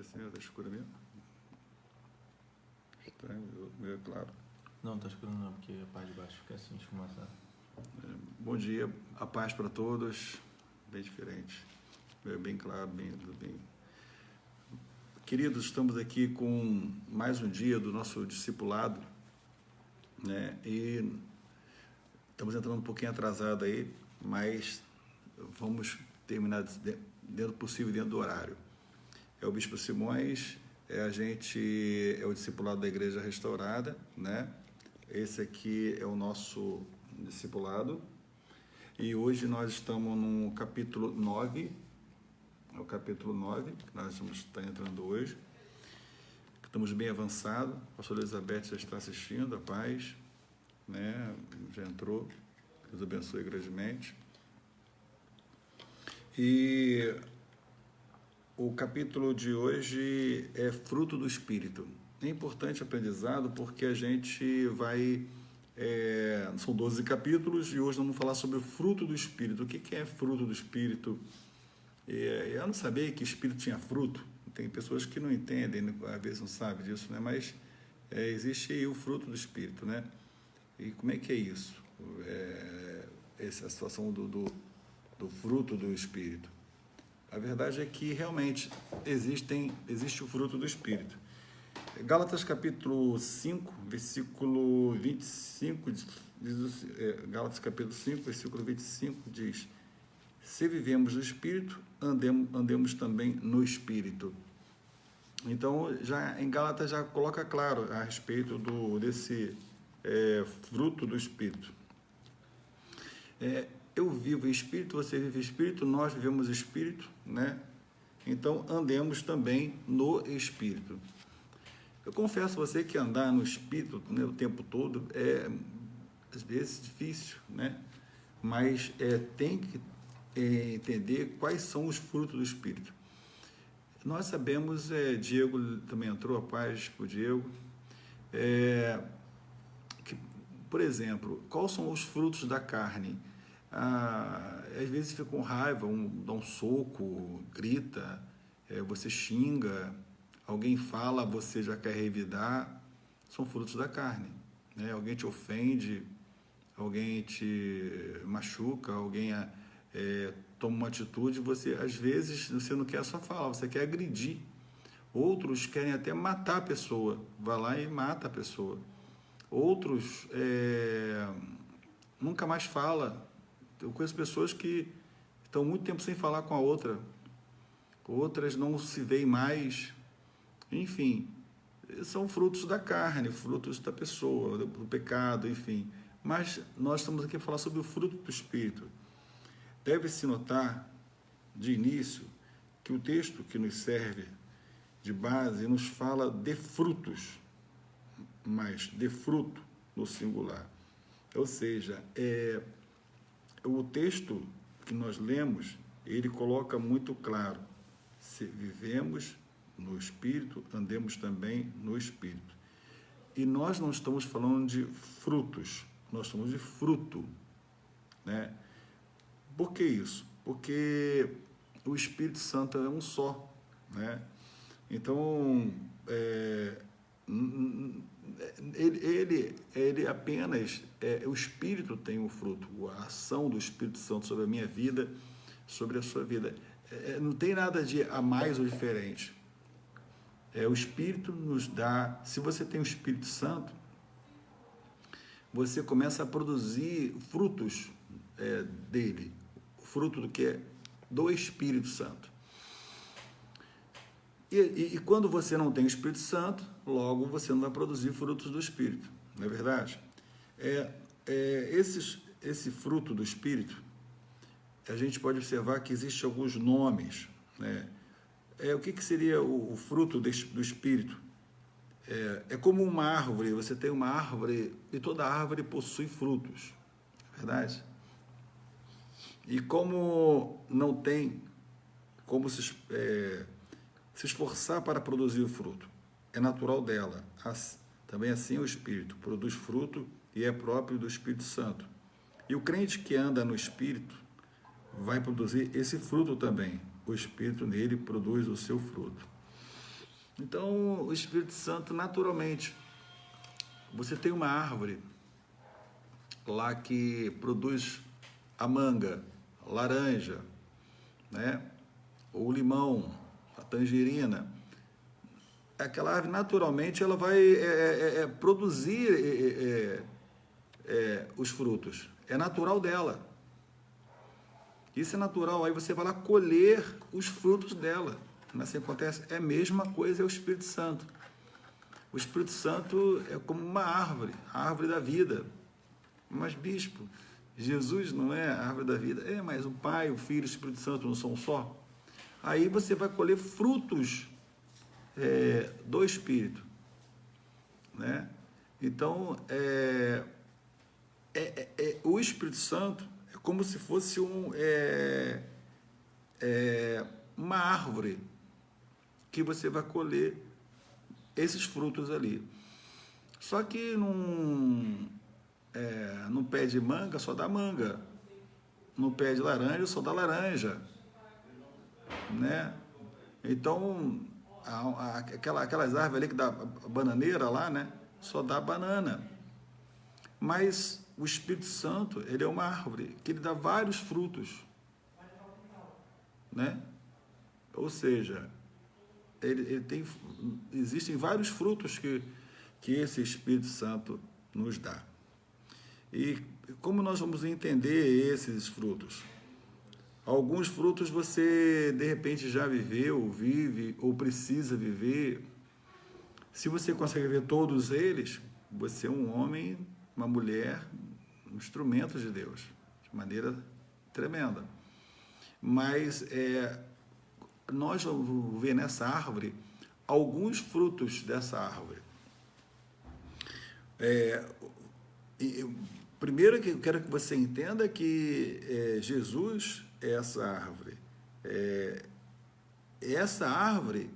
assim, tá escuro mesmo? Tá, meio claro. Não, tá escuro não, porque a parte de baixo fica assim, esfumaçada. Bom dia, a paz para todos, bem diferente, bem claro, bem. Queridos, estamos aqui com mais um dia do nosso discipulado, né? E estamos entrando um pouquinho atrasado aí, mas vamos terminar dentro do possível, dentro do horário. É o Bispo Simões, é o discipulado da Igreja Restaurada, né? Esse aqui é o nosso discipulado. E hoje nós estamos no capítulo 9, é o capítulo 9, que nós vamos estar entrando hoje. Estamos bem avançados, a pastora Elizabeth já está assistindo, a paz, né? Já entrou, Deus abençoe grandemente. E o capítulo de hoje é fruto do Espírito. É importante aprendizado porque a gente vai... são 12 capítulos e hoje nós vamos falar sobre o fruto do Espírito. O que é fruto do Espírito? Eu não sabia que Espírito tinha fruto. Tem pessoas que não entendem, às vezes não sabem disso, né? Mas existe aí o fruto do Espírito, né? E como é que é isso? Essa situação do fruto do Espírito. A verdade é que realmente existe o fruto do Espírito. Gálatas capítulo 5, versículo 25, Gálatas capítulo 5, versículo 25 diz: se vivemos no Espírito, andemos também no Espírito. Então, já em Gálatas já coloca claro a respeito desse fruto do Espírito. Eu vivo em Espírito, você vive em Espírito, nós vivemos Espírito, né? Então, andemos também no Espírito. Eu confesso a você que andar no Espírito, né, o tempo todo é, às vezes, difícil, né? Mas tem que entender quais são os frutos do Espírito. Nós sabemos, Diego também entrou, a paz para o Diego, que, por exemplo, quais são os frutos da carne? Às vezes fica com raiva, dá um soco, grita, você xinga, alguém fala, você já quer revidar, são frutos da carne, né? Alguém te ofende, alguém te machuca, alguém toma uma atitude, você às vezes você não quer só falar, você quer agredir. Outros querem até matar a pessoa, vai lá e mata a pessoa. Outros nunca mais fala. Eu conheço pessoas que estão muito tempo sem falar com a outra, outras não se veem mais. Enfim, são frutos da carne, frutos da pessoa, do pecado, enfim. Mas nós estamos aqui a falar sobre o fruto do Espírito. Deve-se notar, de início, que o texto que nos serve de base nos fala de frutos, mas de fruto no singular. Ou seja, o texto que nós lemos, ele coloca muito claro: se vivemos no Espírito, andemos também no Espírito. E nós não estamos falando de frutos, nós estamos de fruto, né? Por que isso? Porque o Espírito Santo é um só, né? Então, ele apenas, o Espírito tem um fruto, a ação do Espírito Santo sobre a minha vida, sobre a sua vida. Não tem nada de a mais ou diferente. O Espírito nos dá, se você tem o Espírito Santo, você começa a produzir frutos dele, o fruto do que é do Espírito Santo. E quando você não tem o Espírito Santo, logo você não vai produzir frutos do Espírito, não é verdade? Esse fruto do Espírito, a gente pode observar que existem alguns nomes, né? O que seria o fruto do Espírito? É como uma árvore, você tem uma árvore e toda árvore possui frutos, não é verdade? E como não tem como se esforçar para produzir o fruto, é natural dela. Também assim o Espírito produz fruto e é próprio do Espírito Santo. E o crente que anda no Espírito vai produzir esse fruto também. O Espírito nele produz o seu fruto. Então, o Espírito Santo, naturalmente, você tem uma árvore lá que produz a manga, a laranja, né? Ou o limão, a tangerina. Aquela árvore, naturalmente, ela vai produzir os frutos. É natural dela. Isso é natural. Aí você vai lá colher os frutos dela. Mas assim acontece. É a mesma coisa, é o Espírito Santo. O Espírito Santo é como uma árvore, a árvore da vida. Mas, bispo, Jesus não é a árvore da vida? É, mas o Pai, o Filho e o Espírito Santo não são um só? Aí você vai colher frutos do Espírito, né? Então, o Espírito Santo é como se fosse uma árvore que você vai colher esses frutos ali. Só que no pé de manga só dá manga, no pé de laranja só dá laranja, né? Então, aquelas árvores ali que dá bananeira lá, né? Só dá banana. Mas o Espírito Santo, ele é uma árvore que ele dá vários frutos, né? Ou seja, existem vários frutos que esse Espírito Santo nos dá. E como nós vamos entender esses frutos? Alguns frutos você, de repente, já viveu, vive ou precisa viver. Se você consegue ver todos eles, você é um homem, uma mulher, um instrumento de Deus, de maneira tremenda. Mas nós vamos ver nessa árvore alguns frutos dessa árvore. Primeiro que eu quero que você entenda que Jesus é essa árvore. Essa árvore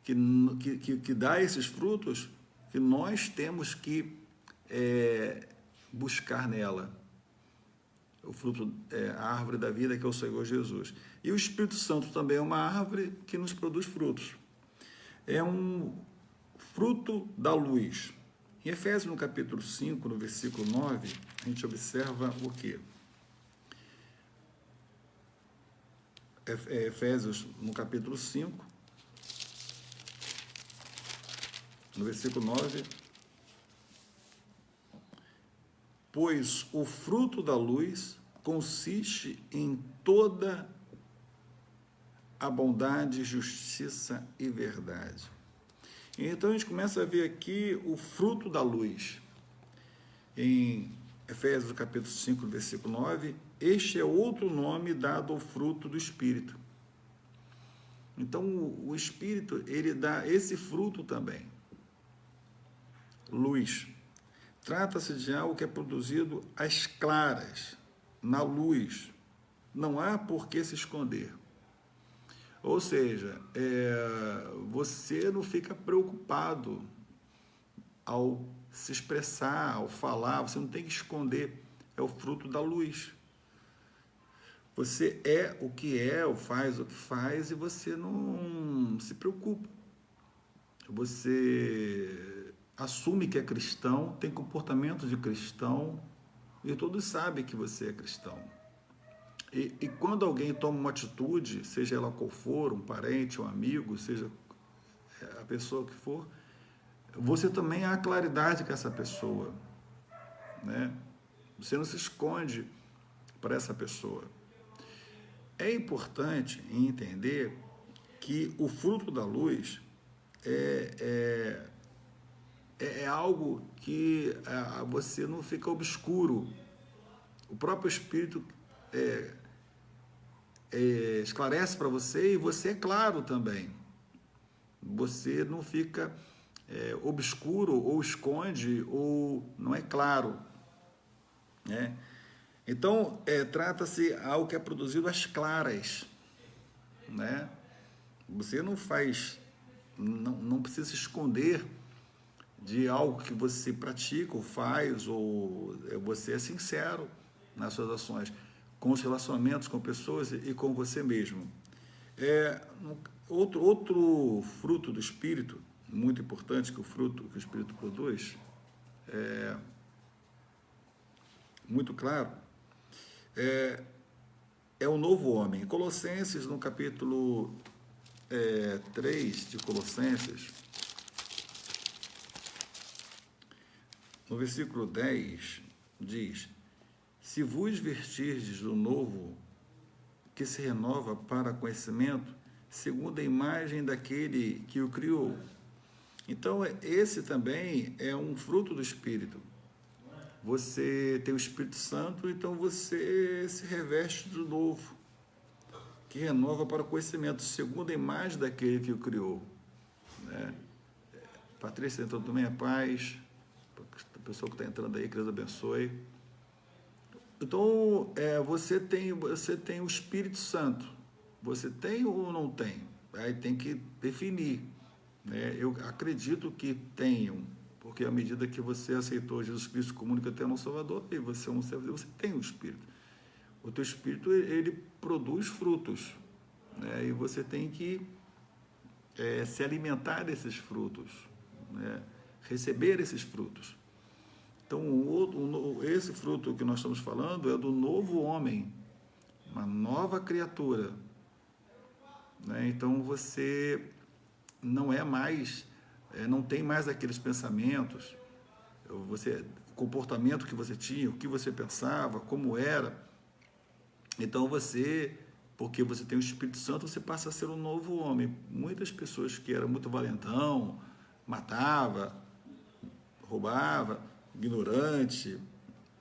que dá esses frutos que nós temos que buscar nela. O fruto a árvore da vida, que é o Senhor Jesus. E o Espírito Santo também é uma árvore que nos produz frutos. É um fruto da luz. Em Efésios, no capítulo 5, no versículo 9, a gente observa o quê? Efésios, no capítulo 5, no versículo 9, pois o fruto da luz consiste em toda a bondade, justiça e verdade. Então a gente começa a ver aqui o fruto da luz. Em Efésios capítulo 5, versículo 9, este é outro nome dado ao fruto do Espírito. Então o Espírito, ele dá esse fruto também. Luz. Trata-se de algo que é produzido às claras, na luz. Não há por que se esconder. Ou seja, você não fica preocupado ao se expressar, ao falar, você não tem que esconder, é o fruto da luz. Você é o que é, ou faz o que faz, e você não se preocupa. Você assume que é cristão, tem comportamento de cristão, e todos sabem que você é cristão. E quando alguém toma uma atitude, seja ela qual for, um parente, um amigo, seja a pessoa que for, você também há claridade com essa pessoa, né? Você não se esconde para essa pessoa. É importante entender que o fruto da luz é algo que você não fica obscuro. O próprio Espírito esclarece para você, e você é claro também. Você não fica obscuro, ou esconde, ou não é claro, né? Então, trata-se de algo que é produzido às claras, né? Você não faz, não precisa se esconder de algo que você pratica ou faz, ou você é sincero nas suas ações, com os relacionamentos com pessoas e com você mesmo. Outro fruto do Espírito, muito importante, que o fruto que o Espírito produz, muito claro, é o novo homem. Colossenses, no capítulo 3 de Colossenses, no versículo 10, diz: se vos vestirdes do novo, que se renova para conhecimento, segundo a imagem daquele que o criou. Então, esse também é um fruto do Espírito. Você tem o Espírito Santo, então você se reveste do novo, que renova para o conhecimento, segundo a imagem daquele que o criou. Né? Patrícia entrou também, a paz. A pessoa que está entrando aí, que Deus abençoe. Então, você tem o Espírito Santo. Você tem ou não tem? Aí tem que definir. Né? Eu acredito que tenham, porque à medida que você aceitou Jesus Cristo como único eterno Salvador, e você é um servo de Deus, você tem o Espírito. O teu Espírito, ele produz frutos. Né? E você tem que se alimentar desses frutos. Né? Receber esses frutos. Então, esse fruto que nós estamos falando é do novo homem, uma nova criatura. Né? Então, você não é mais, não tem mais aqueles pensamentos, o comportamento que você tinha, o que você pensava, como era. Então, porque você tem o Espírito Santo, você passa a ser um novo homem. Muitas pessoas que eram muito valentão, matava, roubava, ignorante,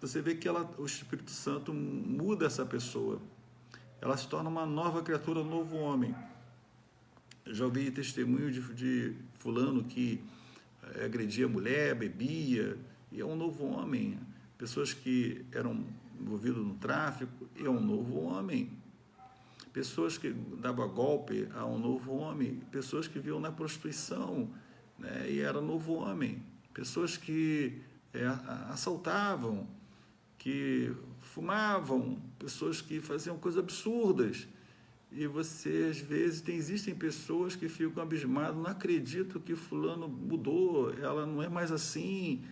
você vê que o Espírito Santo muda essa pessoa. Ela se torna uma nova criatura, um novo homem. Eu já ouvi testemunho de fulano que agredia a mulher, bebia, e é um novo homem. Pessoas que eram envolvidas no tráfico, e é um novo homem. Pessoas que davam golpe, é um novo homem. Pessoas que viviam na prostituição, né, e era um novo homem. Pessoas que assaltavam, que fumavam, pessoas que faziam coisas absurdas. E você, às vezes, existem pessoas que ficam abismadas, não acredito que fulano mudou, ela não é mais assim.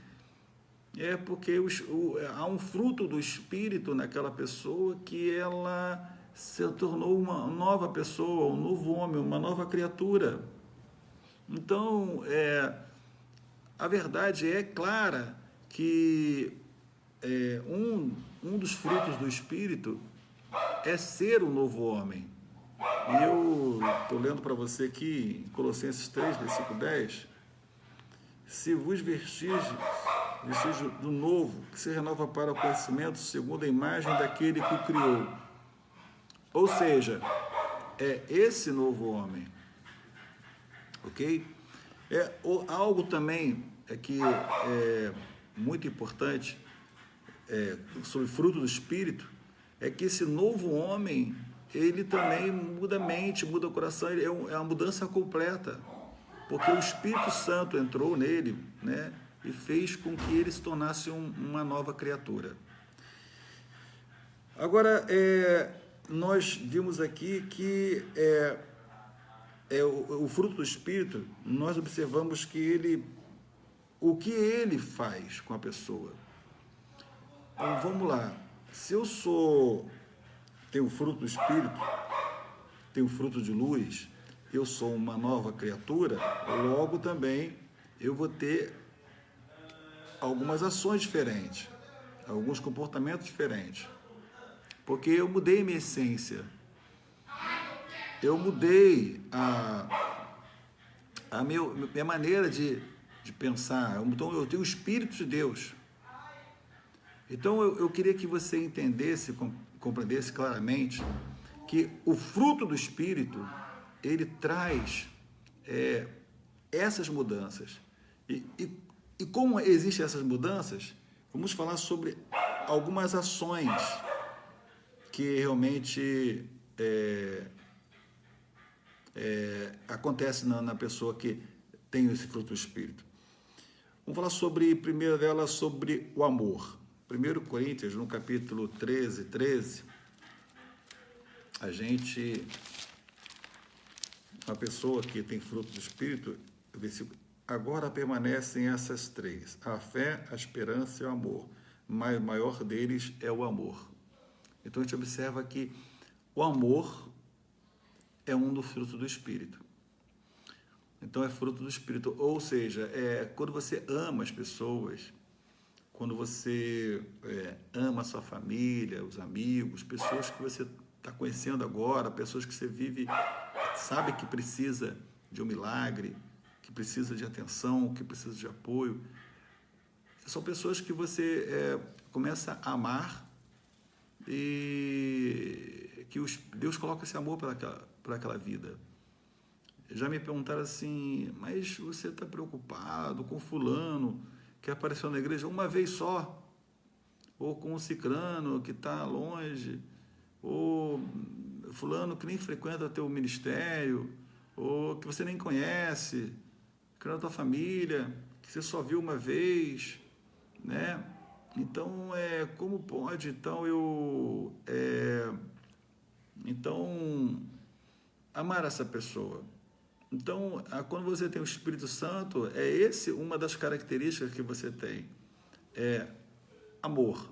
É porque há um fruto do Espírito naquela pessoa que ela se tornou uma nova pessoa, um novo homem, uma nova criatura. Então, a verdade é clara que um dos frutos do Espírito é ser um novo homem. E eu estou lendo para você aqui, em Colossenses 3, versículo 10, se vos vestirdes do novo, que se renova para o conhecimento, segundo a imagem daquele que o criou. Ou seja, é esse novo homem. Ok? Algo também que é muito importante sobre o fruto do Espírito é que esse novo homem, ele também muda a mente, muda o coração, é uma mudança completa, porque o Espírito Santo entrou nele, né, e fez com que ele se tornasse uma nova criatura. Agora, nós vimos aqui que o fruto do Espírito, nós observamos que o que ele faz com a pessoa. Então, vamos lá. Se eu tenho o fruto do Espírito, tenho o fruto de luz, eu sou uma nova criatura, logo também eu vou ter algumas ações diferentes, alguns comportamentos diferentes, porque eu mudei minha essência, eu mudei a minha maneira de pensar, então eu tenho o Espírito de Deus. Então eu queria que você entendesse, compreendesse claramente que o fruto do Espírito, ele traz essas mudanças. E como existem essas mudanças, vamos falar sobre algumas ações que realmente acontecem na pessoa que tem esse fruto do Espírito. Vamos falar sobre, primeiro dela, sobre o amor. 1 Coríntios, no capítulo 13, a gente uma pessoa que tem fruto do Espírito, o versículo, agora permanecem essas três, a fé, a esperança e o amor, mas o maior deles é o amor. Então a gente observa que o amor é um dos frutos do Espírito. Então é fruto do Espírito, ou seja, quando você ama as pessoas, quando você ama a sua família, os amigos, pessoas que você está conhecendo agora, pessoas que você vive, sabe que precisa de um milagre, que precisa de atenção, que precisa de apoio, são pessoas que você começa a amar e que Deus coloca esse amor para aquela vida. Já me perguntaram assim, mas você está preocupado com fulano que apareceu na igreja uma vez só, ou com o cicrano que está longe, ou fulano que nem frequenta teu ministério, ou que você nem conhece, que não é da tua família, que você só viu uma vez, né? Então, como pode, então, amar essa pessoa? Então, quando você tem o Espírito Santo, uma das características que você tem, amor.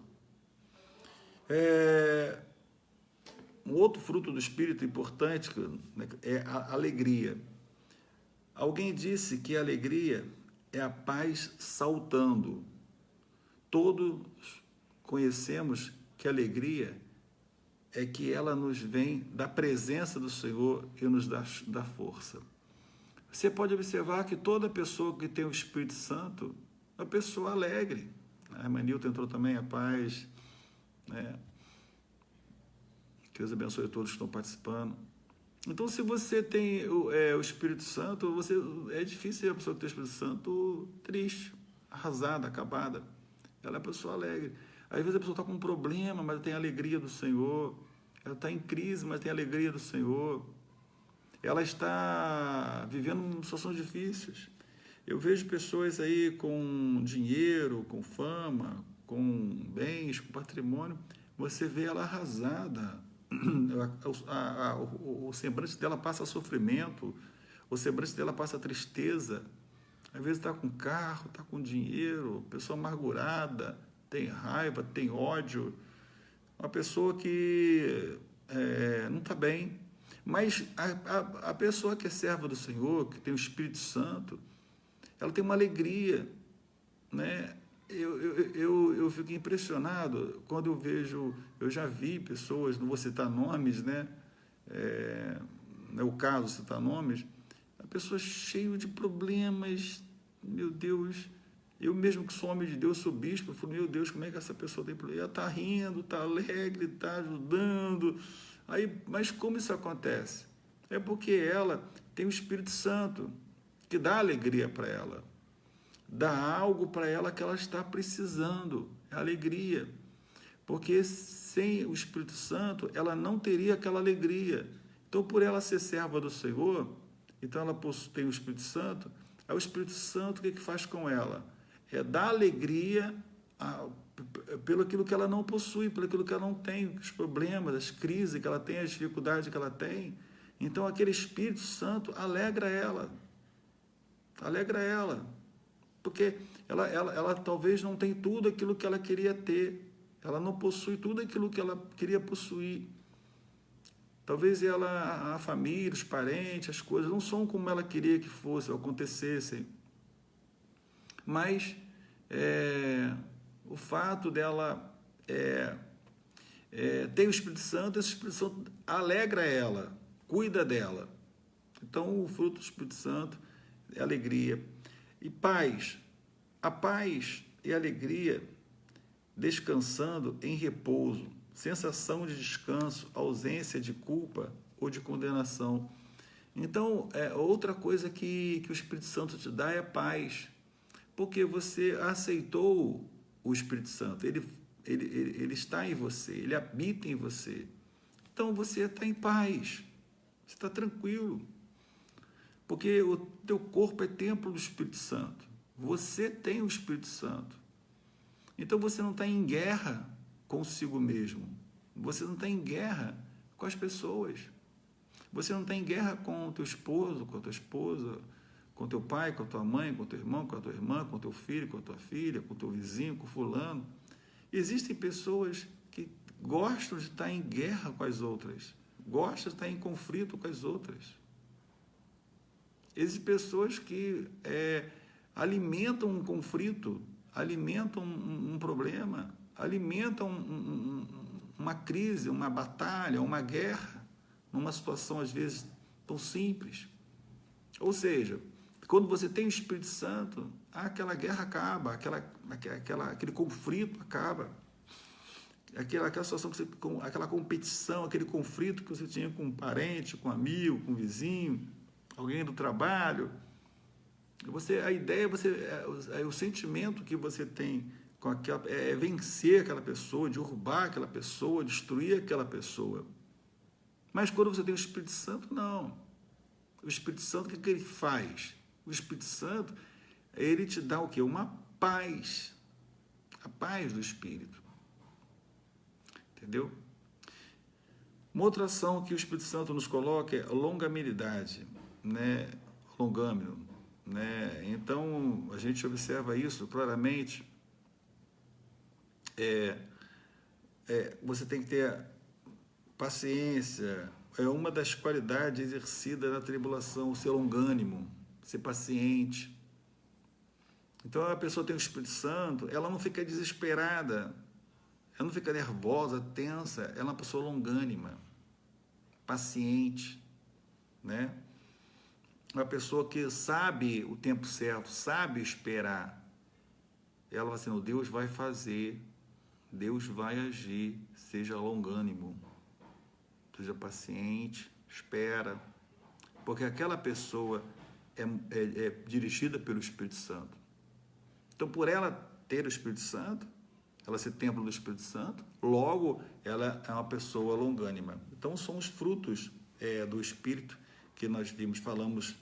Um outro fruto do Espírito importante é a alegria. Alguém disse que a alegria é a paz saltando. Todos conhecemos que a alegria é que ela nos vem da presença do Senhor e nos dá força. Você pode observar que toda pessoa que tem o Espírito Santo é uma pessoa alegre. A irmã Nilton entrou também, a paz, né? Que Deus abençoe a todos que estão participando. Então, se você tem o Espírito Santo, é difícil a pessoa que tem o Espírito Santo triste, arrasada, acabada. Ela é uma pessoa alegre. Às vezes a pessoa está com um problema, mas tem a alegria do Senhor. Ela está em crise, mas tem a alegria do Senhor. Ela está vivendo situações difíceis. Eu vejo pessoas aí com dinheiro, com fama, com bens, com patrimônio. Você vê ela arrasada. O semblante dela passa sofrimento. O semblante dela passa tristeza. Às vezes está com carro, está com dinheiro, pessoa amargurada, tem raiva, tem ódio. Uma pessoa que não está bem. Mas a pessoa que é serva do Senhor, que tem o Espírito Santo, ela tem uma alegria, né? Eu fico impressionado quando eu vejo, eu já vi pessoas, não vou citar nomes, né? Não é o caso citar nomes, a pessoa cheia de problemas, meu Deus, eu mesmo que sou homem de Deus, sou bispo, eu falo, meu Deus, como é que essa pessoa tem problema? Ela está rindo, está alegre, está ajudando. Mas como isso acontece? É porque ela tem o Espírito Santo, que dá alegria para ela, dá algo para ela que ela está precisando, é alegria. Porque sem o Espírito Santo, ela não teria aquela alegria. Então, por ela ser serva do Senhor, então ela tem o Espírito Santo, aí o Espírito Santo o que faz com ela? Dar alegria pelo aquilo que ela não possui, pelo aquilo que ela não tem, os problemas, as crises que ela tem, as dificuldades que ela tem. Então, aquele Espírito Santo alegra ela, porque ela talvez não tem tudo aquilo que ela queria ter, ela não possui tudo aquilo que ela queria possuir. Talvez a família, os parentes, as coisas não são como ela queria que fossem, acontecessem. Mas o fato dela ter o Espírito Santo, esse Espírito Santo alegra ela, cuida dela. Então, o fruto do Espírito Santo é alegria. E paz. A paz e a alegria descansando em repouso, sensação de descanso, ausência de culpa ou de condenação. Então, outra coisa que o Espírito Santo te dá é paz, porque você aceitou o Espírito Santo, ele está em você, ele habita em você. Então, você está em paz, você está tranquilo, porque o teu corpo é templo do Espírito Santo, você tem o Espírito Santo. Então, você não está em guerra consigo mesmo, você não está em guerra com as pessoas, Você não está em guerra com o teu esposo, com a tua esposa, com teu pai, com a tua mãe, com o teu irmão, com a tua irmã, com o teu filho, com a tua filha, com o teu vizinho, com o fulano. Existem pessoas que gostam de estar em guerra com as outras, gostam de estar em conflito com as outras. Existem pessoas que alimentam um conflito, alimentam um problema, alimentam uma crise, uma batalha, uma guerra, numa situação às vezes tão simples. Ou seja, quando você tem o Espírito Santo, aquela guerra acaba, aquele conflito acaba, aquela situação, aquela competição, aquele conflito que você tinha com um parente, com um amigo, com um vizinho, alguém do trabalho. A ideia o sentimento que você tem com é vencer aquela pessoa, derrubar aquela pessoa, destruir aquela pessoa. Mas quando você tem o Espírito Santo, não. O Espírito Santo, o que ele faz? O Espírito Santo, ele te dá o quê? Uma paz. A paz do Espírito. Entendeu? Uma outra ação que o Espírito Santo nos coloca é longanimidade, né? Longâmino, né? Então, a gente observa isso claramente. Você tem que ter paciência. É uma das qualidades exercidas na tribulação, ser longânimo, ser paciente. Então, a pessoa tem o Espírito Santo, ela não fica desesperada, ela não fica nervosa, tensa, ela é uma pessoa longânima, paciente, né? Uma pessoa que sabe o tempo certo, sabe esperar. Ela vai assim, Deus vai fazer, Deus vai agir, seja longânimo, seja paciente, espera, porque aquela pessoa é dirigida pelo Espírito Santo. Então, por ela ter o Espírito Santo, ela ser templo do Espírito Santo, logo ela é uma pessoa longânima. Então, são os frutos do Espírito que nós vimos, falamos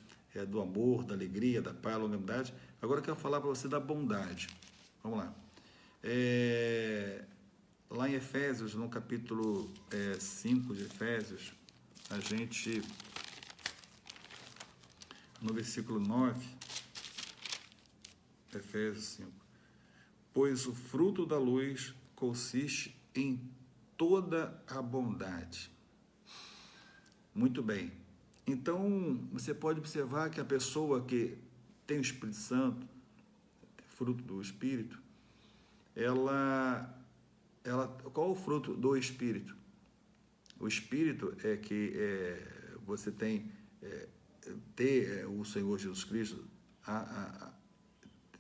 do amor, da alegria, da paz, da longanimidade. Agora eu quero falar para você da bondade. Vamos lá. Lá em Efésios, no capítulo 5 de Efésios, a gente, no versículo 9, Efésios 5, pois o fruto da luz consiste em toda a bondade. Muito bem. Então, você pode observar que a pessoa que tem o Espírito Santo, fruto do Espírito, qual é o fruto do Espírito? O Espírito é que você tem ter o Senhor Jesus Cristo,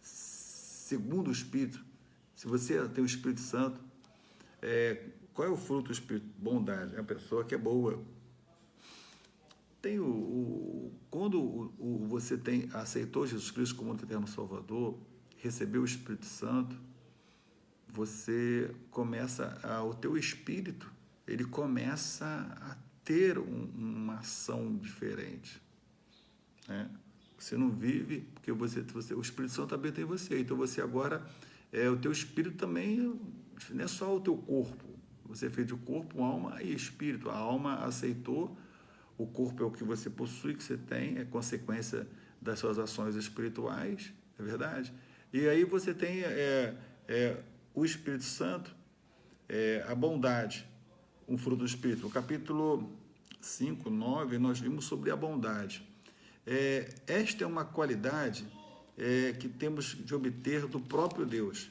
segundo o Espírito. Se você tem o Espírito Santo, qual é o fruto do Espírito? Bondade. É uma pessoa que é boa. Quando você aceitou Jesus Cristo como único eterno Salvador, recebeu o Espírito Santo, você começa, o teu espírito, ele começa a ter uma ação diferente, né? Você não vive, porque o Espírito Santo habita em você, então você agora, o teu espírito também, não é só o teu corpo, você fez o corpo, alma e espírito. A alma aceitou, o corpo é o que você possui, que você tem, é consequência das suas ações espirituais, é verdade? E aí você tem o Espírito Santo, a bondade, um fruto do Espírito. No capítulo 5, 9, nós vimos sobre a bondade. Esta é uma qualidade que temos de obter do próprio Deus,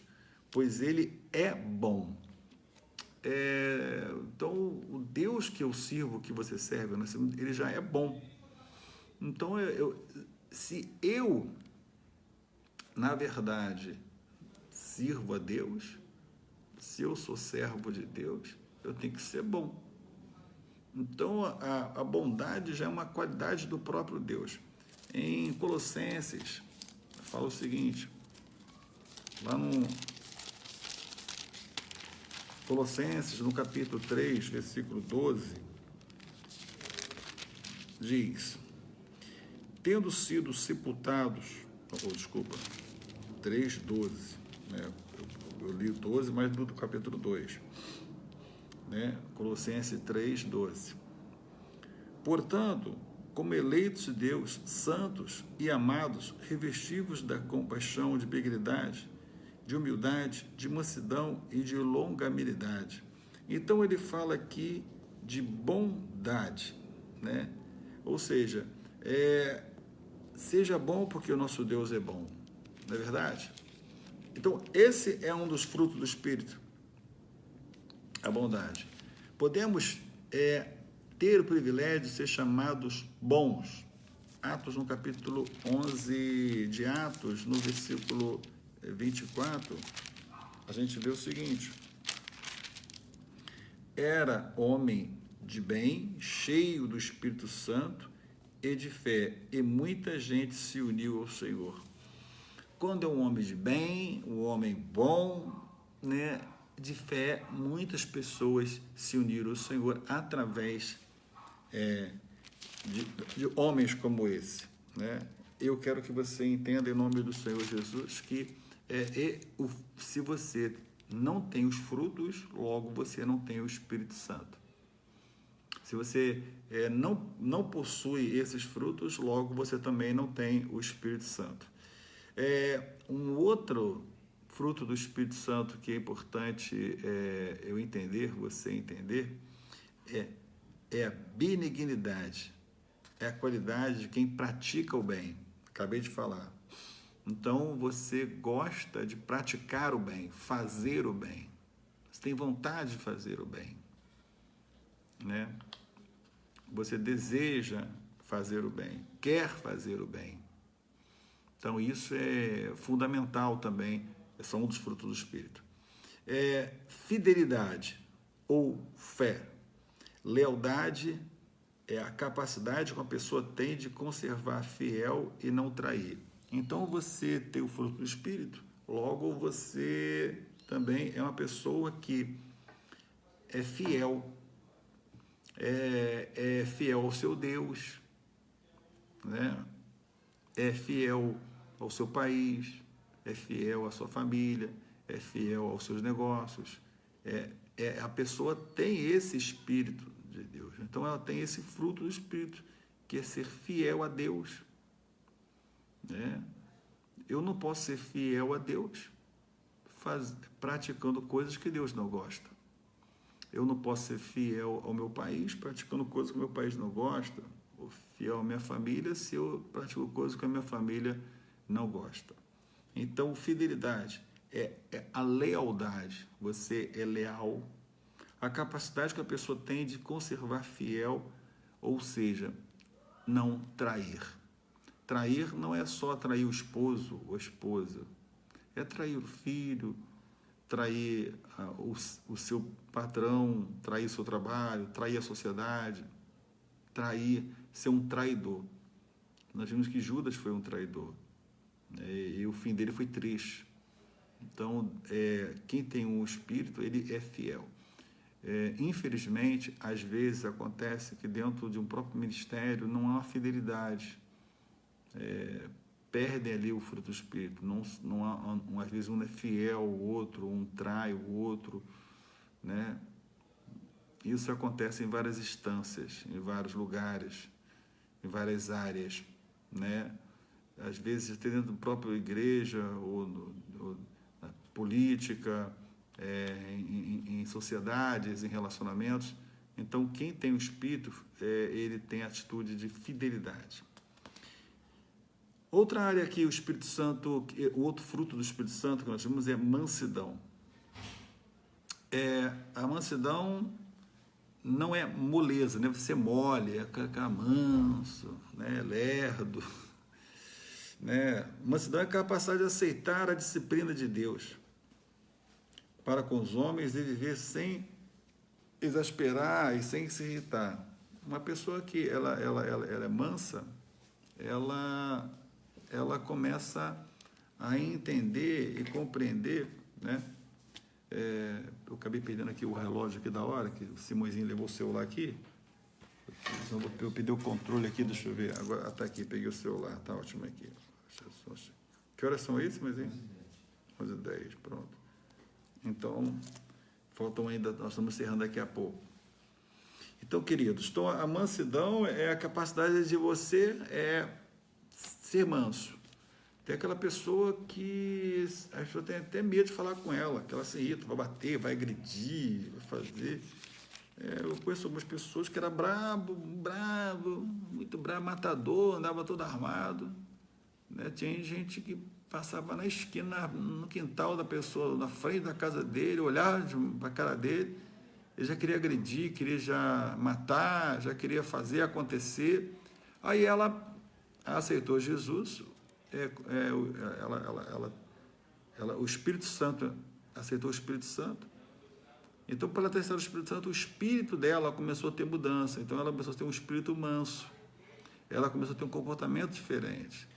pois Ele é bom. Então, o Deus que eu sirvo, que você serve, ele já é bom. Então, se eu, na verdade, sirvo a Deus, se eu sou servo de Deus, eu tenho que ser bom. Então, a bondade já é uma qualidade do próprio Deus. Em Colossenses, fala o seguinte, lá no Colossenses, no capítulo 3, versículo 12, diz, tendo sido sepultados, 3:12, né? Eu li 12, mas do capítulo 2, né? Colossenses 3:12. Portanto, como eleitos de Deus, santos e amados, revestivos da compaixão, de benignidade, de humildade, de mansidão e de longanimidade. Então ele fala aqui de bondade, né? Ou seja, seja bom porque o nosso Deus é bom, não é verdade? Então esse é um dos frutos do Espírito, a bondade. Podemos ter o privilégio de ser chamados bons. Atos, no capítulo 11 de Atos, no versículo 24, a gente vê o seguinte: era homem de bem, cheio do Espírito Santo e de fé, e muita gente se uniu ao Senhor. Quando é um homem de bem, um homem bom, né, de fé, muitas pessoas se uniram ao Senhor através de homens como esse, né? Eu quero que você entenda, em nome do Senhor Jesus, que se você não tem os frutos, logo você não tem o Espírito Santo. Se você não possui esses frutos, logo você também não tem o Espírito Santo. Um outro fruto do Espírito Santo que é importante eu entender, você entender, é a benignidade, é a qualidade de quem pratica o bem. Acabei de falar. Então, você gosta de praticar o bem, fazer o bem. Você tem vontade de fazer o bem, né? Você deseja fazer o bem, quer fazer o bem. Então, isso é fundamental também, são um dos frutos do Espírito. Fidelidade ou fé. Lealdade é a capacidade que uma pessoa tem de conservar fiel e não trair. Então, você tem o fruto do Espírito, logo você também é uma pessoa que é fiel, é fiel ao seu Deus, né? É fiel ao seu país, é fiel à sua família, é fiel aos seus negócios. A pessoa tem esse Espírito de Deus. Então, ela tem esse fruto do Espírito, que é ser fiel a Deus, né? Eu não posso ser fiel a Deus praticando coisas que Deus não gosta. Eu não posso ser fiel ao meu país praticando coisas que o meu país não gosta, ou fiel à minha família se eu pratico coisas que a minha família não gosta. Então, fidelidade é a lealdade. Você é leal. A capacidade que a pessoa tem de conservar fiel, ou seja, não trair. Trair não é só trair o esposo ou a esposa, é trair o filho, trair o seu patrão, trair o seu trabalho, trair a sociedade, trair, ser um traidor. Nós vimos que Judas foi um traidor, e o fim dele foi triste. Então, quem tem um espírito, ele é fiel. Infelizmente, às vezes acontece que dentro de um próprio ministério não há fidelidade. Perdem ali o fruto do Espírito. Não há, às vezes um é fiel ao outro, um trai o outro, né? Isso acontece em várias instâncias, em vários lugares, em várias áreas, né? Às vezes até dentro da própria igreja, ou na política, em sociedades, em relacionamentos. Então, quem tem o Espírito, ele tem a atitude de fidelidade. Outra área que o Espírito Santo, o outro fruto do Espírito Santo que nós temos é mansidão. A mansidão não é moleza, né? Você mole, é manso, né? Lerdo, né? Mansidão é a capacidade de aceitar a disciplina de Deus para com os homens e viver sem exasperar e sem se irritar. Uma pessoa que ela é mansa, ela começa a entender e compreender, né? Eu acabei perdendo aqui o relógio aqui da hora, que o Simõezinho levou o celular aqui. Eu pedi o controle aqui, deixa eu ver. Agora está aqui, peguei o celular, está ótimo aqui. Que horas são isso, Simõezinho? 11h10, pronto. Então, faltam ainda, nós estamos encerrando daqui a pouco. Então, queridos, então a mansidão é a capacidade de você ser manso. Tem aquela pessoa que a pessoa tem até medo de falar com ela, que ela se irrita, vai bater, vai agredir, vai fazer. Eu conheço algumas pessoas que era brabo, muito brabo, matador, andava todo armado. Né? Tinha gente que passava na esquina, no quintal da pessoa, na frente da casa dele, olhava para a cara dele, ele já queria agredir, queria já matar, já queria fazer acontecer. Aí ela aceitou Jesus, o Espírito Santo, aceitou o Espírito Santo. Então, pela terceira do Espírito Santo, o espírito dela começou a ter mudança. Então, ela começou a ter um espírito manso. Ela começou a ter um comportamento diferente.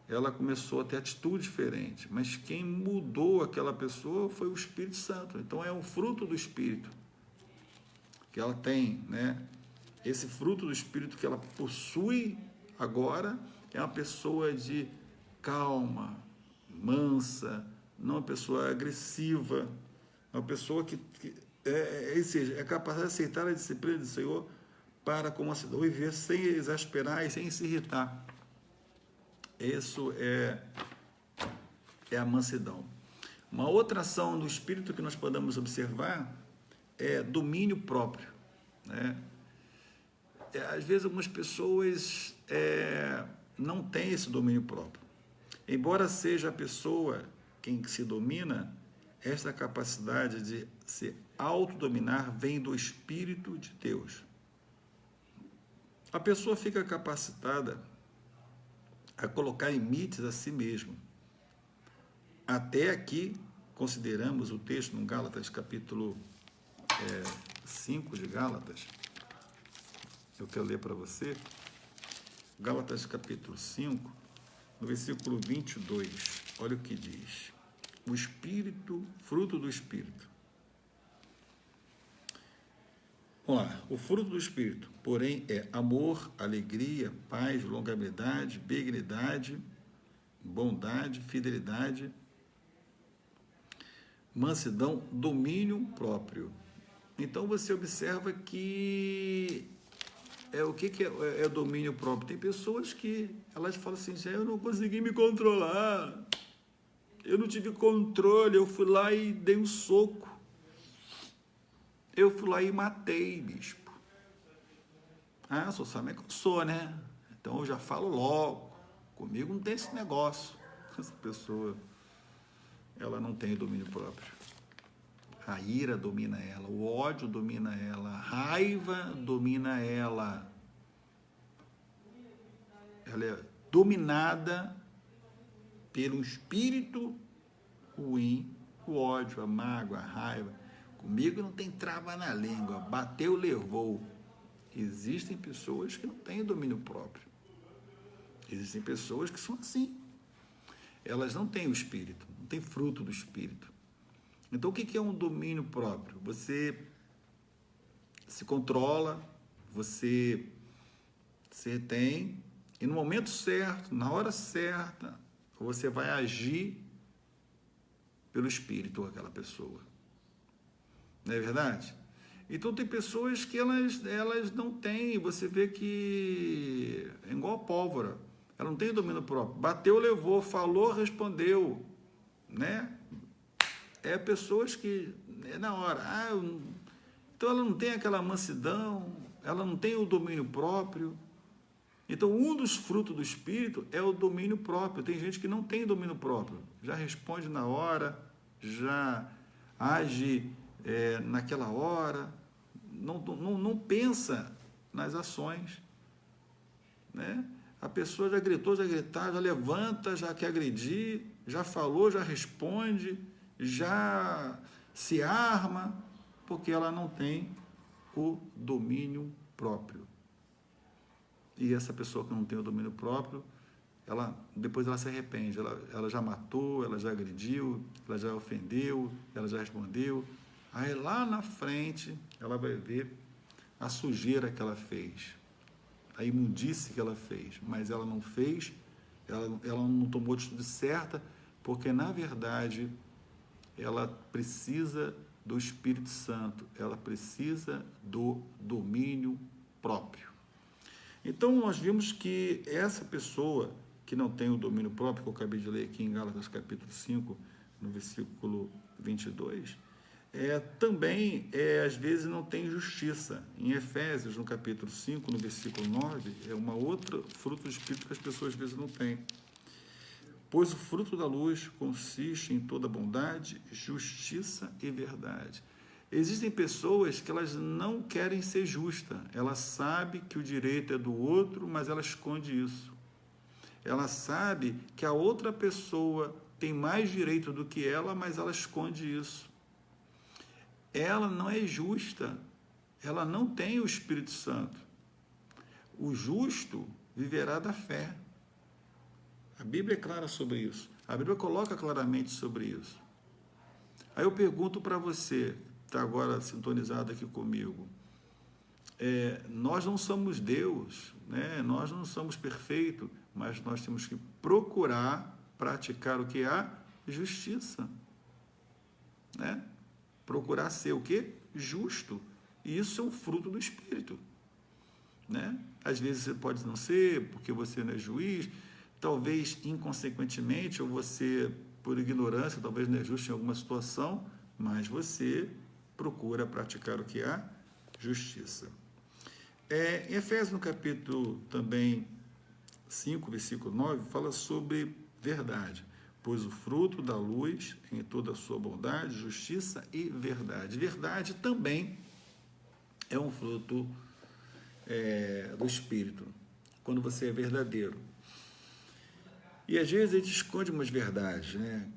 Ela começou a ter atitude diferente. Mas quem mudou aquela pessoa foi o Espírito Santo. Então, é um fruto do Espírito que ela tem, né? Esse fruto do Espírito que ela possui agora é uma pessoa de calma, mansa, não uma pessoa agressiva, uma pessoa que ou seja, é capaz de aceitar a disciplina do Senhor para como a cidadão viver sem exasperar e sem se irritar. Isso é a mansidão. Uma outra ação do Espírito que nós podemos observar é domínio próprio. Né? Às vezes algumas pessoas não têm esse domínio próprio. Embora seja a pessoa quem se domina, esta capacidade de se autodominar vem do Espírito de Deus. A pessoa fica capacitada a colocar limites a si mesma. Até aqui, consideramos o texto no Gálatas, capítulo 5 de Gálatas. Eu quero ler para você. Gálatas, capítulo 5, no versículo 22. Olha o que diz. O Espírito, fruto do Espírito. Vamos lá. O fruto do Espírito, porém, é amor, alegria, paz, longanimidade, benignidade, bondade, fidelidade, mansidão, domínio próprio. Então, você observa que o que é domínio próprio? Tem pessoas que elas falam assim, eu não consegui me controlar, eu não tive controle, eu fui lá e dei um soco, eu fui lá e matei, bispo. Só sabe que eu sou, né? Então eu já falo logo, comigo não tem esse negócio. Essa pessoa, ela não tem domínio próprio. A ira domina ela, o ódio domina ela, a raiva domina ela. Ela é dominada pelo espírito ruim, o ódio, a mágoa, a raiva. Comigo não tem trava na língua, bateu, levou. Existem pessoas que não têm domínio próprio. Existem pessoas que são assim. Elas não têm o espírito, não têm fruto do espírito. Então, o que é um domínio próprio? Você se controla, você se retém, e no momento certo, na hora certa, você vai agir pelo espírito daquela pessoa. Não é verdade? Então, tem pessoas que elas não têm, você vê que é igual a pólvora, ela não tem domínio próprio. Bateu, levou, falou, respondeu, né? Pessoas que é na hora. Então, ela não tem aquela mansidão, ela não tem o domínio próprio. Então, um dos frutos do Espírito é o domínio próprio. Tem gente que não tem domínio próprio, já responde na hora, já age naquela hora, não pensa nas ações, né? A pessoa já gritou, já gritar, já levanta, já quer agredir, já falou, já responde, já se arma, porque ela não tem o domínio próprio. E essa pessoa que não tem o domínio próprio, depois ela se arrepende, ela já matou, ela já agrediu, ela já ofendeu, ela já respondeu. Aí lá na frente, ela vai ver a sujeira que ela fez, a imundície que ela fez, mas ela não fez, ela não tomou a atitude certa, porque na verdade ela precisa do Espírito Santo, ela precisa do domínio próprio. Então, nós vimos que essa pessoa que não tem o domínio próprio, que eu acabei de ler aqui em Gálatas capítulo 5, no versículo 22, também, às vezes, não tem justiça. Em Efésios, no capítulo 5, no versículo 9, é uma outra fruto do Espírito que as pessoas, às vezes, não têm. Pois o fruto da luz consiste em toda bondade, justiça e verdade. Existem pessoas que elas não querem ser justas. Ela sabe que o direito é do outro, mas ela esconde isso. Ela sabe que a outra pessoa tem mais direito do que ela, mas ela esconde isso. Ela não é justa. Ela não tem o Espírito Santo. O justo viverá da fé. A Bíblia é clara sobre isso. A Bíblia coloca claramente sobre isso. Aí eu pergunto para você, que está agora sintonizado aqui comigo, nós não somos Deus, né? Nós não somos perfeitos, mas nós temos que procurar praticar o que? A justiça. Né? Procurar ser o quê? Justo. E isso é um fruto do Espírito. Né? Às vezes você pode não ser, porque você não é juiz, talvez inconsequentemente, ou você, por ignorância, talvez não é justo em alguma situação, mas você procura praticar o que é a justiça. Em Efésios, no capítulo também 5, versículo 9, fala sobre verdade. Pois o fruto da luz em toda a sua bondade, justiça e verdade. Verdade também é um fruto do Espírito, quando você é verdadeiro. E às vezes a gente esconde umas verdades, né,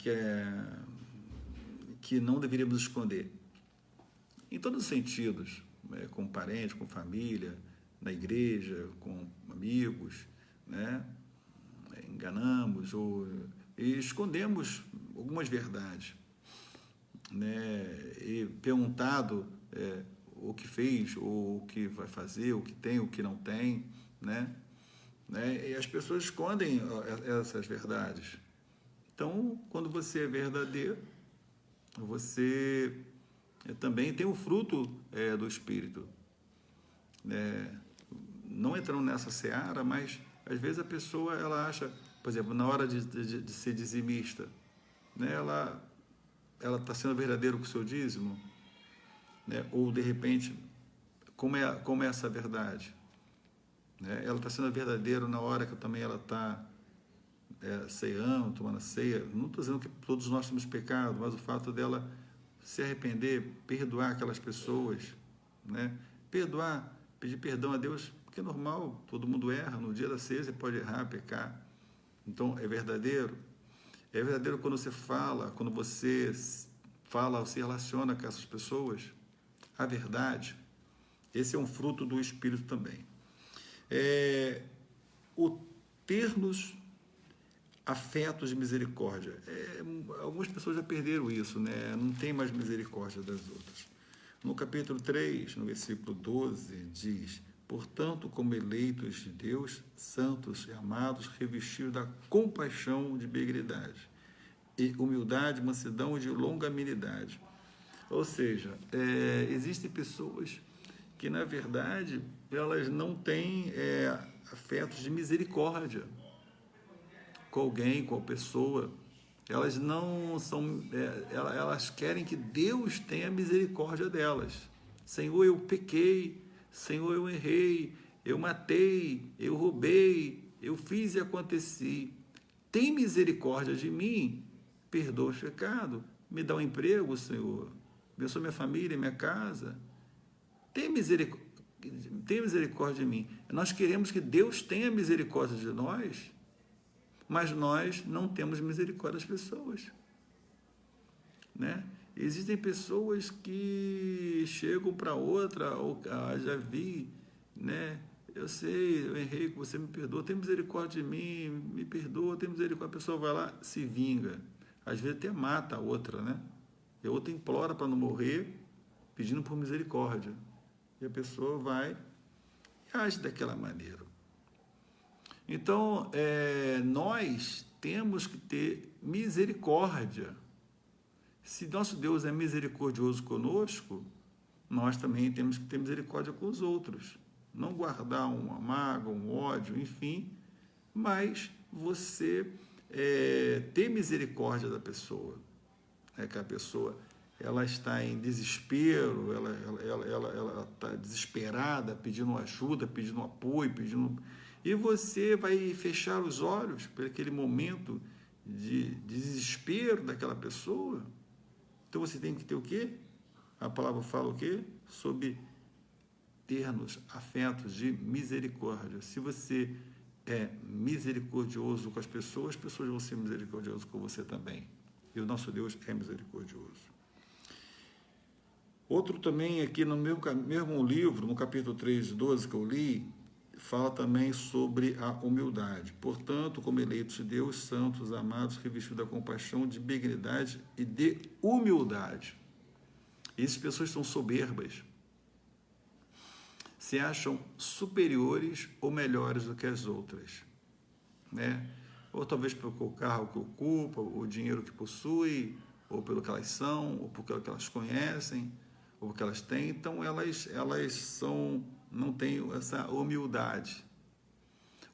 que não deveríamos esconder. Em todos os sentidos, com parentes, com família, na igreja, com amigos, né, enganamos e escondemos algumas verdades, né, e perguntado o que fez, ou o que vai fazer, o que tem, o que não tem, né? E as pessoas escondem essas verdades. Então, quando você é verdadeiro, você também tem o fruto do Espírito. Não entrando nessa seara, mas às vezes a pessoa ela acha, por exemplo, na hora de ser dizimista, né, ela está sendo verdadeira com o seu dízimo, né? Ou de repente, como é essa verdade? Ela está sendo verdadeira na hora que também ela está ceando, tomando a ceia. Não estou dizendo que todos nós temos pecado, mas o fato dela se arrepender, perdoar aquelas pessoas, né? Perdoar, pedir perdão a Deus, porque é normal, todo mundo erra. No dia da ceia você pode errar, pecar. Então, é verdadeiro. É verdadeiro quando você fala ou se relaciona com essas pessoas. A verdade. Esse é um fruto do Espírito também. O ter-nos afetos de misericórdia. Algumas pessoas já perderam isso, né? Não tem mais misericórdia das outras. No capítulo 3, no versículo 12, diz: portanto, como eleitos de Deus, santos e amados, revestidos da compaixão de benignidade, e humildade, mansidão e de longanimidade. Ou seja, existem pessoas que, na verdade, elas não têm afetos de misericórdia com alguém, com a pessoa. Elas não são... elas querem que Deus tenha misericórdia delas. Senhor, eu pequei. Senhor, eu errei. Eu matei. Eu roubei. Eu fiz e aconteci. Tem misericórdia de mim. Perdoa o pecado. Me dá um emprego, Senhor. Abençoa minha família, minha casa. Tem misericórdia de mim. Nós queremos que Deus tenha misericórdia de nós, mas nós não temos misericórdia das pessoas. Né? Existem pessoas que chegam para outra, já vi, né? Eu sei, eu errei, você me perdoa, tem misericórdia de mim, me perdoa, tem misericórdia. A pessoa vai lá, se vinga. Às vezes até mata a outra, né? E a outra implora para não morrer, pedindo por misericórdia. E a pessoa vai e age daquela maneira. Então, nós temos que ter misericórdia. Se nosso Deus é misericordioso conosco, nós também temos que ter misericórdia com os outros. Não guardar uma mágoa, um ódio, enfim, mas você ter misericórdia da pessoa. Que a pessoa ela está em desespero, ela está desesperada, pedindo ajuda, pedindo apoio, e você vai fechar os olhos para aquele momento de desespero daquela pessoa. Então você tem que ter o quê? A palavra fala o quê? Sobre termos afetos de misericórdia. Se você é misericordioso com as pessoas vão ser misericordiosas com você também. E o nosso Deus é misericordioso. Outro também aqui no mesmo livro, no capítulo 3, 12 que eu li, fala também sobre a humildade. Portanto, como eleitos de Deus, santos, amados, revestidos da compaixão, de benignidade e de humildade. Essas pessoas são soberbas, se acham superiores ou melhores do que as outras, né? Ou talvez pelo carro que ocupa, o dinheiro que possui, ou pelo que elas são, ou pelo que elas conhecem, ou porque elas têm. Então elas não têm essa humildade.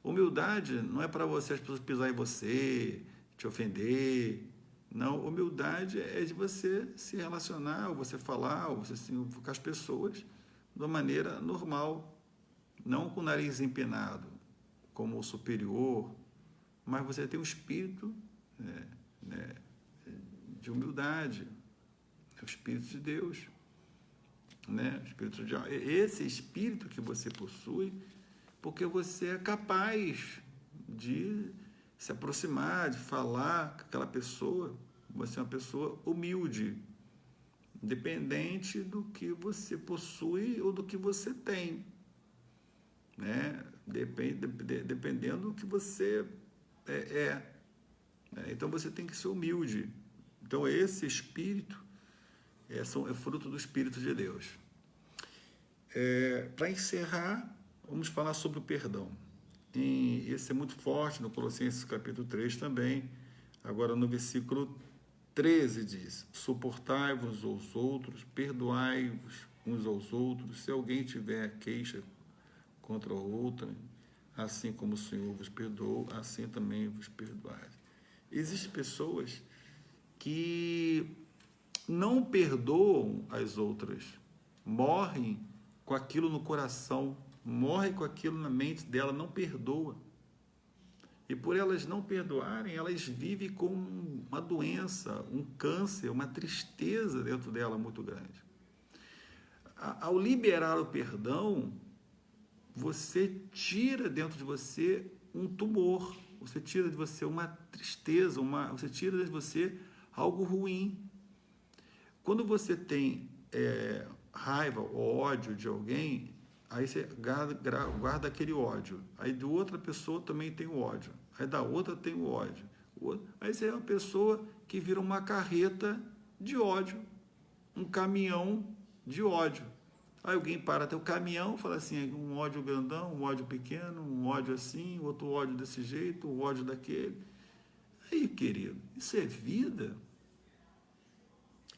Humildade não é para as pessoas pisarem em você, te ofender. Não, humildade é de você se relacionar, ou você falar, ou você se com as pessoas de uma maneira normal, não com o nariz empinado, como o superior, mas você tem um espírito de humildade, o Espírito de Deus, o Espírito de esse espírito que você possui, porque você é capaz de se aproximar, de falar com aquela pessoa. Você é uma pessoa humilde, independente do que você possui ou do que você tem, né? Dependendo do que você Então você tem que ser humilde. Então esse espírito é fruto do Espírito de Deus. Para encerrar, vamos falar sobre o perdão. Esse é muito forte no Colossenses capítulo 3 também. Agora no versículo 13 diz: suportai-vos aos outros, perdoai-vos uns aos outros, se alguém tiver queixa contra o outro, assim como o Senhor vos perdoou, assim também vos perdoai. Existem pessoas que não perdoam as outras, morrem com aquilo no coração, morrem com aquilo na mente dela, não perdoa. E por elas não perdoarem, elas vivem com uma doença, um câncer, uma tristeza dentro dela muito grande. Ao liberar o perdão, você tira dentro de você um tumor, você tira de você uma tristeza, você tira de você algo ruim. Quando você tem raiva ou ódio de alguém, aí você guarda aquele ódio. Aí de outra pessoa também tem o ódio. Aí da outra tem o ódio. Aí você é uma pessoa que vira uma carreta de ódio, um caminhão de ódio. Aí alguém para até o caminhão e fala assim, um ódio grandão, um ódio pequeno, um ódio assim, outro ódio desse jeito, um ódio daquele. Aí, querido, isso é vida?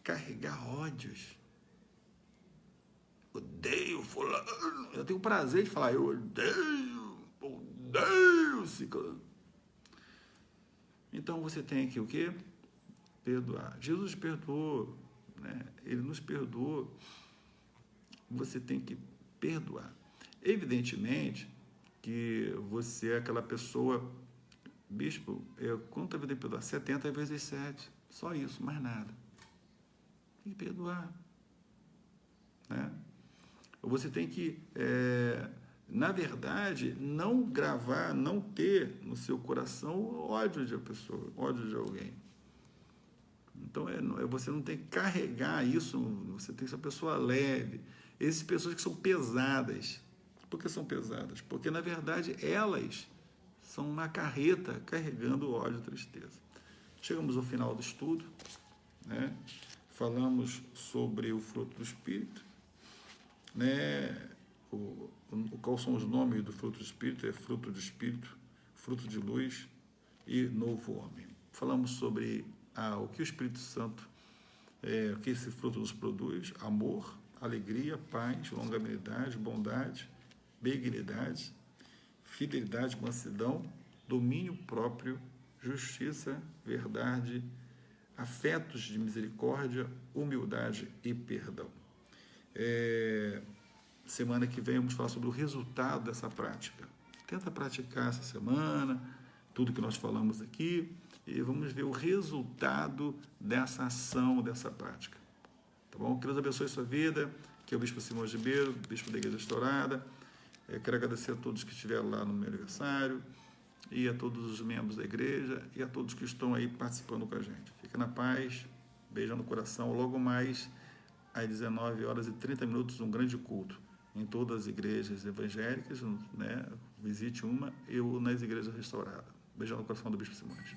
Carregar ódios. Odeio fulano. Eu tenho o prazer de falar, eu odeio ciclano. Então você tem aqui o quê? Perdoar. Jesus perdoou, né? Ele nos perdoou. Você tem que perdoar. Evidentemente que você é aquela pessoa, bispo, quanto vida de perdoar? 70 vezes 7. Só isso, mais nada. Tem que perdoar. Né? Você tem que, na verdade, não gravar, não ter no seu coração ódio de uma pessoa, ódio de alguém. Então, você não tem que carregar isso, você tem que ser uma pessoa leve. Essas pessoas que são pesadas. Por que são pesadas? Porque, na verdade, elas são uma carreta carregando ódio e tristeza. Chegamos ao final do estudo, né? Falamos sobre o fruto do Espírito, né? Quais são os nomes do fruto do Espírito? É fruto do Espírito, fruto de luz e novo homem. Falamos sobre o que o Espírito Santo O que esse fruto nos produz? Amor, alegria, paz, longanimidade, bondade, benignidade, fidelidade, mansidão, domínio próprio, justiça, verdade, afetos de misericórdia, humildade e perdão. Semana que vem vamos falar sobre o resultado dessa prática. Tenta praticar essa semana, tudo que nós falamos aqui, e vamos ver o resultado dessa ação, dessa prática. Tá bom? Que Deus abençoe a sua vida, que é o Bispo Simão Gibeiro, Bispo da Igreja Restaurada. Quero agradecer a todos que estiveram lá no meu aniversário, e a todos os membros da igreja, e a todos que estão aí participando com a gente. Fica na paz, beijo no coração. Logo mais, às 19h30, um grande culto em todas as igrejas evangélicas, né? Visite uma, eu nas igrejas restauradas. Beijão no coração do Bispo Simões.